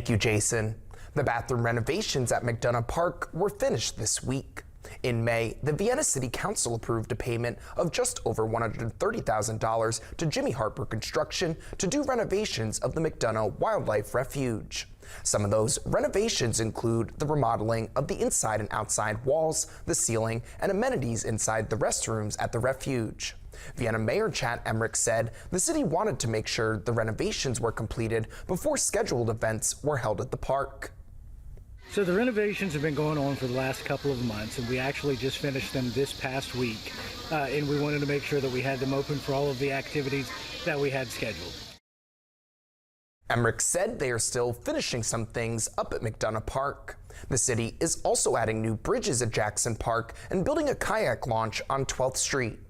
Thank you, Jason. The bathroom renovations at McDonough Park were finished this week. In May, the Vienna City Council approved a payment of just over $130,000 to Jimmy Harper Construction to do renovations of the McDonough Wildlife Refuge. Some of those renovations include the remodeling of the inside and outside walls, the ceiling, and amenities inside the restrooms at the refuge. Vienna Mayor Chad Emmerich said the city wanted to make sure the renovations were completed before scheduled events were held at the park. So the renovations have been going on for the last couple of months, and we actually just finished them this past week. And we wanted to make sure that we had them open for all of the activities that we had scheduled. Emmerich said they are still finishing some things up at McDonough Park. The city is also adding new bridges at Jackson Park and building a kayak launch on 12th Street.